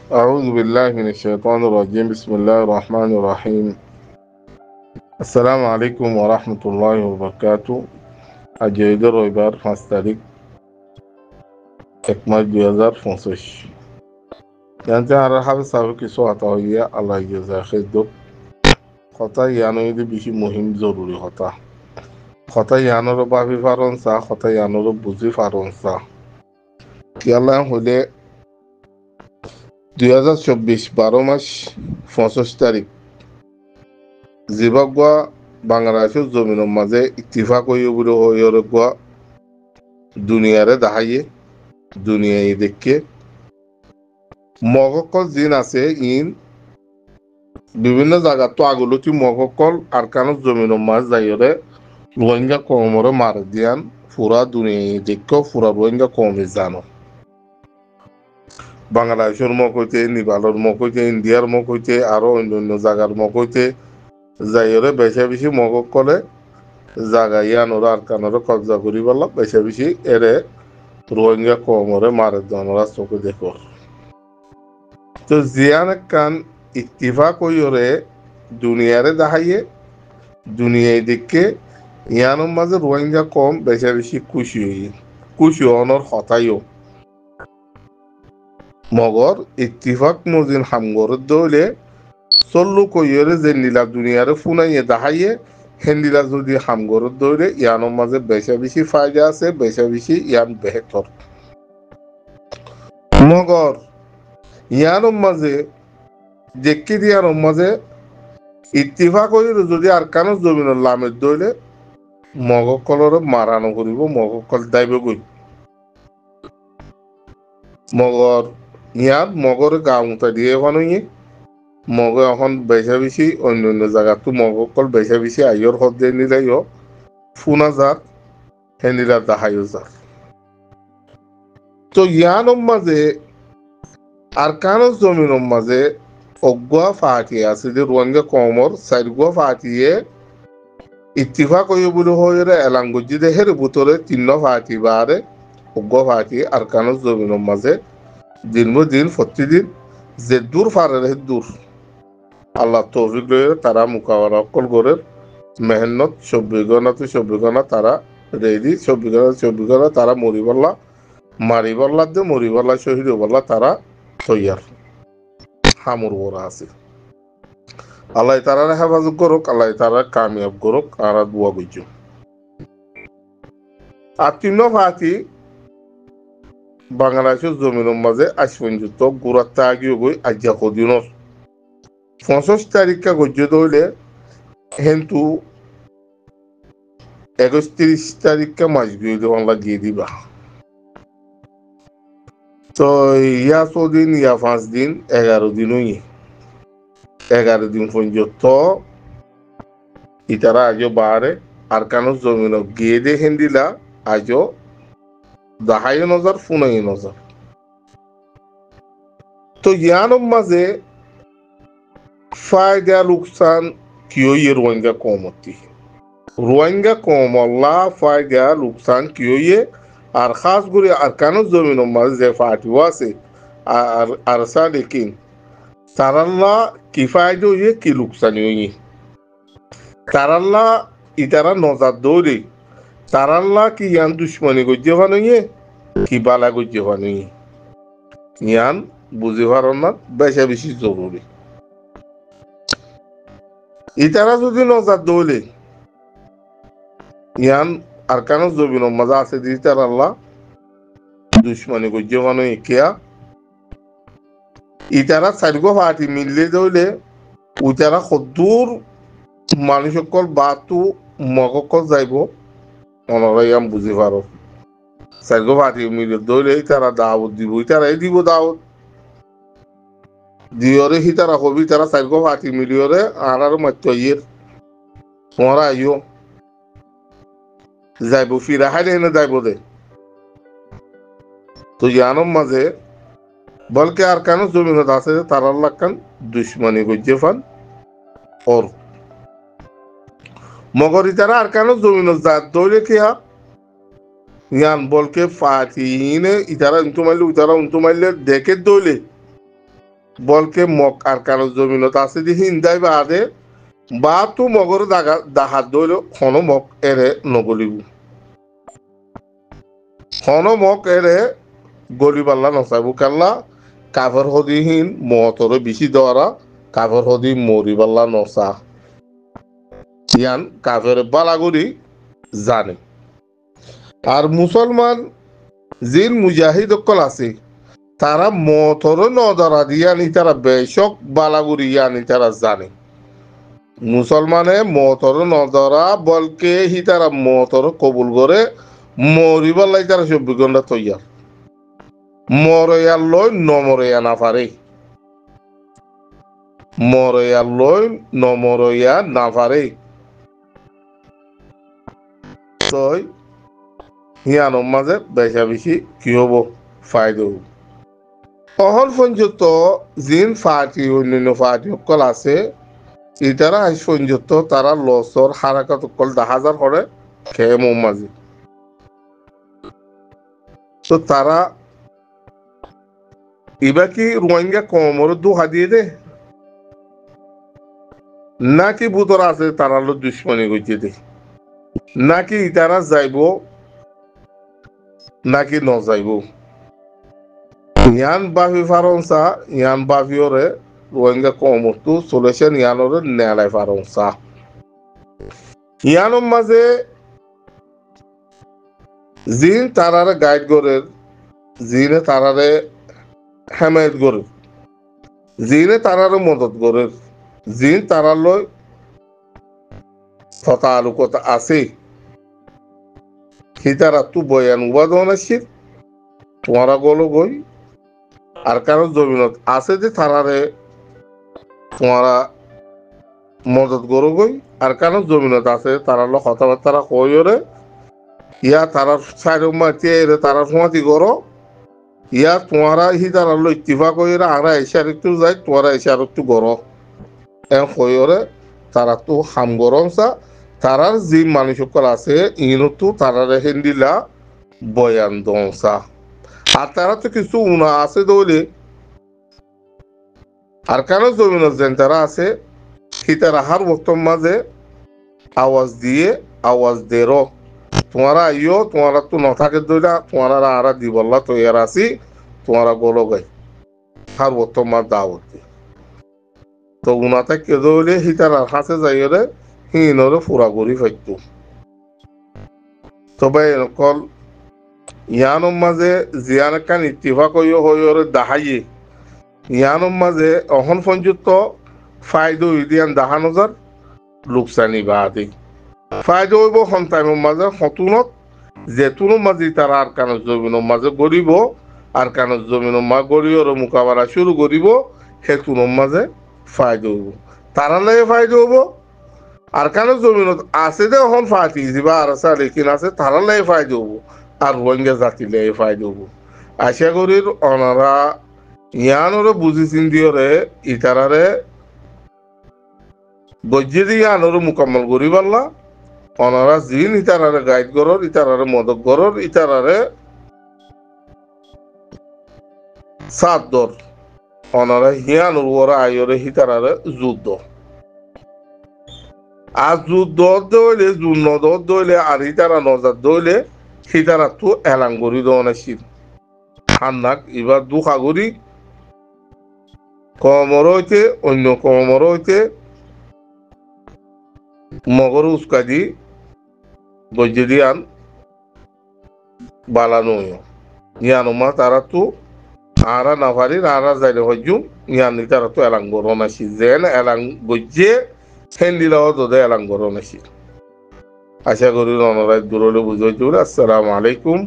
أعوذ بالله من الشيطان الرجيم بسم الله الرحمن الرحيم السلام عليكم ورحمة الله وبركاته أجيد رويبار فاستريك إكمال جوزار فنسوش يعني على حب سابق سوء طوية الله يجزاه خير خطا يعني يدي بشي مهم ضروري خطا يعني رو بافي فرنسا خطا يعني رو بوزي فرنسا يلا هولي 2024 12 মাস 65 তারিখ জিবাগুয়া বাংলাদেশের জমিনের মাঝে ইত্তিফাক হইবুড়ো হইরগুয়া দুনিয়ারে দাহাইয়ে দুনিয়ায় দেখে মগকল জিন আছে ইন বিভিন্ন জায়গা তো আগলতি মগকল আরকানত জমিনের মাঝ যাইরে রোহিঙ্গা কমরে মার দিয়ান পুরা দুনিয়ায় দেখে পুরা রোহিঙ্গা কমে জানো বাংলাদেশের মক হইতে নেপালের মক হইতে ইন্ডিয়ার মক হইতে আরো অন্যান্য জায়গার মক হইতে যাইরে বেশি বেশি মগক করে জাগা ইয়ানোর আর কানোর কবজা করি বললা বেশি বেশি এরে রোহিঙ্গা কমরে মারে দনরা চোখে দেখো তো জিয়ান কান ইত্তিফাক হইরে দুনিয়ারে দেখাইয়ে দুনিয়ায় দেখে ইয়ানোর মাঝে রোহিঙ্গা কম বেশি বেশি খুশি অনর হতাইও মগর ইত্তিফাক মজিন হামগরের দৌলে চল্লু কইরে যে নীলা দুনিয়ারে ফুনাইয়ে দেখাইয়ে হেন্দিলা যদি হামগরের দৌড়ে ইয়ানোর মাঝে বেশি বেশি ফায়দা আছে বেশি বেশি ইয়ান বেহতর মগর ইয়ানোর মাঝে দেখি দিয়ানোর মাঝে ইত্তিফাক হইলে যদি আর কানো জমিনের লামের দৌড়ে মগকলর মারানো করিব মগকল দাইব গই মগর ইয়াত মগর গাঁওটা দিয়ে বানইয়ে মগে এখন বেশা বেশি অন্য অন্য জায়গাতো মগকল বেশা বেশি আইয়র হদ্দে নিলাইও ফুনা যার হেনিলা দাহাইও যার তো ইয়ানোর মাঝে আর কানো জমিনের মাঝে অগুয়া ফাটিয়ে আছে যে রোহিঙ্গা কমর সাইডগুয়া ফাটিয়ে ইত্তিফাক হইব বলে হইরে এলাঙ্গুজি দেহের ভিতরে তিন্ন ফাটি বারে অগুয়া ফাটিয়ে আর কানো জমিনের মাঝে দিন প্রতিদিন যে দূর ফারে দূর আল্লাহ তৌফিক লয়ে তারা মোকাবেলা করে মেহনত 24 ঘন্টা তারা রেডি 24 ঘন্টা তারা মারিবল্লা দে মরিবল্লা শহীদ বল্লা তারা তৈয়ার হামুর ওরা আছে আল্লাহ তারা হেফাজত করুক আল্লাহ তারা কামিয়াব করুক আর বুয়া বুঝু আর তিন ফাতি বাংলাদেশের জমিনের মাঝে আজ পর্যন্ত গুড়াত্তা আগিয়ে গই আজ্ঞা কদিনর 65 তারিখে গজ্য হইলে কিন্তু 31 তারিখে মাস বিয়ে বাংলা গিয়ে দিবা তো ইয়া 4 দিন ইয়া 5 দিন 11 দিন 11 দিন পর্যন্ত ইতারা আজও বারে আর কানো জমিন গিয়ে দেখেন দিলা আজও দাহাই নজর ফুনাই নজর তো ইয়ানোর মাঝে ফায়দা লুকসান কিয় রোহিঙ্গা কমতি রোহিঙ্গা কমল্লা ফায়দা লুকসান কিয় আর খাস করে আর কানো জমিনের মাঝে যে ফাটিও আছে আর সালিকিন তারাল্লা কি ফায়দা হইয়ে কি লুকসান হইয়ে তারাল্লা ইতারা নজর দৌড়ে তারাল্লা কি ইয়ান দুশ্মনী গজ্জে ভানুয়ে কি বালা গজ্জে ভানুয়ে ইয়ান বুঝে পারন না বেশি বেশি জরুরি ইতারা যদি নজর দৌলে ইয়ান আর কানো জমিনের মাঝে আছে দিতার আল্লাহ দুশ্মনী গজ্জে ভানুয়ে কিয়া ইতারা চারিগো ফাটি মিললে দৌলে উতারা সদূর মানুষ সকল বাতু মগকল যাইব অনরাইয়াম বুঝি পারো চারিগো ফাটি মিলে দৌলে তারা দাওয়াত দিব তারাই দিব দাওয়াত দিয়রে হি তারা হবি তারা চারিগো ফাটি মিলিয়রে আর মাত্য ইয়ের তোমারা আইও যাইব ফিরা হাইলে এনে যাইব দে তো ইয়ানোর মাঝে বলকে আর কেন জমিনত আছে তারার লাগান দুশ্মনী গজ্জে ফান ওর মগরি তারা আর কেন জমিনত জাত দৌলে খেয়া ইয়ান বলকে ফাটিনে ইতারা উন্তু মারলে দেখে দৌলে বলকে মক আর কানো জমিনত আছে দি হিন্দাই বাদে বা তু মগর দাহাত দইল হন মক এরে নগলিব হন মক এরে গলিবাল্লা নসাইবু কাল্লা কাফর হদিহীন মতরে বেশি দেওয়ারা কাফর হদি মরিবাল্লা নসা ইয়ান কাফের বালাগুড়ি জানে আর মুসলমান জিন মুজাহিদ অকল আছে তারা মতর নদরা দিয়ানি তারা বেশক বালাগুড়ি ইয়ানি তারা জানে মুসলমানে মতর নদরা বলকে হি তারা মতর কবুল করে মরিবাল্লাই তারা 24 ঘন্টা তৈয়ার মরয়ার লই নমরয়া না পারে মরয়ার লই নমরয়া না পারে তই হিয়ানোর মাঝে বেশা বেশি কি হব ফায়দা হব অহল পর্যন্ত জিন পার্টি অন্যান্য পার্টি সকল আছে ইতারা আজ পর্যন্ত তারা লসর হারাকাত সকল 10,000 করে খেয়ে মাঝে তো তারা এবার কি রোহিঙ্গা কমর দুহা দিয়ে দে নাকি বুতরা আছে তারা লো দুশ্মনী করছে দে নাকি তারা যাইব নাকি ন যাইব ইয়ান বাফি ফারংসা ইয়ান বাফিওরে রোহিঙ্গা কমরতু চলেছেন ইয়ানোরে নেলাই ফারংসা ইয়ানোর মাঝে জিন তারারে গাইড করে জিনে তারারে হেমায়ত করে জিনে তারারে মদত করে জিন তারার লই ততালুকতা আছে হিতারা তু বয়ান উবাদন আসির তোমারা গলো গই আর কারো জমিনত আছে যে তারারে তোমারা মদত করো গই আর কারো জমিনত আছে তারা লো কথাবার্তা কইরে ইয়া তারা সাইড মাতিয়ে তারা সমাতি করো ইয়া তোমারা হি তারা লো ইত্তিফাক কইরা আরা এশার একটু যাই তোমারা এশার একটু করো এ কইরে তারা তো হাম গরমসা তারার যে মানুষ সকল আছে ইনতো তারারে হেন্দিলা বয়ান দংসা আর তারা তো কিছু উনা আছে দৌলে আর কেন জমিন যেন তারা আছে সে তারা হার বক্তব্য মাঝে আওয়াজ দিয়ে আওয়াজ দের তোমারা আইও তোমারা তো নথাকে দইলা তোমারা আরা দিবল্লা তৈয়ার আছি তোমারা গোলো গাই হার বক্তব্য মাঝ দাওয়াত তো উনাতে কে দইলে সে তারা হাসে যাইরে হিনরে ফুরা করি ফাইতো তবে কল ইয়ানোর মাঝে জিয়ান কান ইত্তিফাক হইরে দাহাইয়ে ইয়ানোর মাঝে অহন পর্যন্ত ফায়দা দিয়ান 10,000 লোকসানি বাদে ফায়দা হইব সন্তানের মাঝে সতুনত যেতুনের মাঝে তারা আর কানের জমিনের মাঝে গড়িব আর কানের জমিনের মাঝে গড়িয়র মোকাবেলা শুরু করিব সেতুনের মাঝে ফায়দা হইব তারা লাগে ফায়দা হইব আর কানের জমিনত আছে যে এখন ফাটি যা আর আছে লেকিন আছে তারা লাগে ফায়দা হইব আর রোহিঙ্গা জাতি লাগে ফায়দা হইব আশা করি ওনারা ইয়ানোরে বুঝি চিন্তিরে ইতারারে গজ্জে দিয়ে আনোরে মোকাম্মল করি পারলা ওনারা জিন ইতারারে গাইড করর ইতারারে মদত করর ইতারারে সাত দর ওনারা হিয়ানোর ওরা আইরে হিতারারে যুদ্ধ আর যুদ্ধ দইলে যুদ্ধ দইলে আর হিতারা নজার দইলে হিতারা তো এলাং করি দনাশিল হান্নাক এবার দুখাগরি কমর হইতে অন্য কমর হইতে মগর উস্কাদি বৈদ্যিয়ান বালানো ইয়ানুমা তারা তো আরা নাভারি আরা যাইলে হইজু ইয়ানি তারা তো এলাং গরন আসি যেন এলাং গজ্জে হেন্দিলাও দোদে এলাং গরন আসি আশা করি অনরায় দূরলে বুঝাইতে আসসালামু আলাইকুম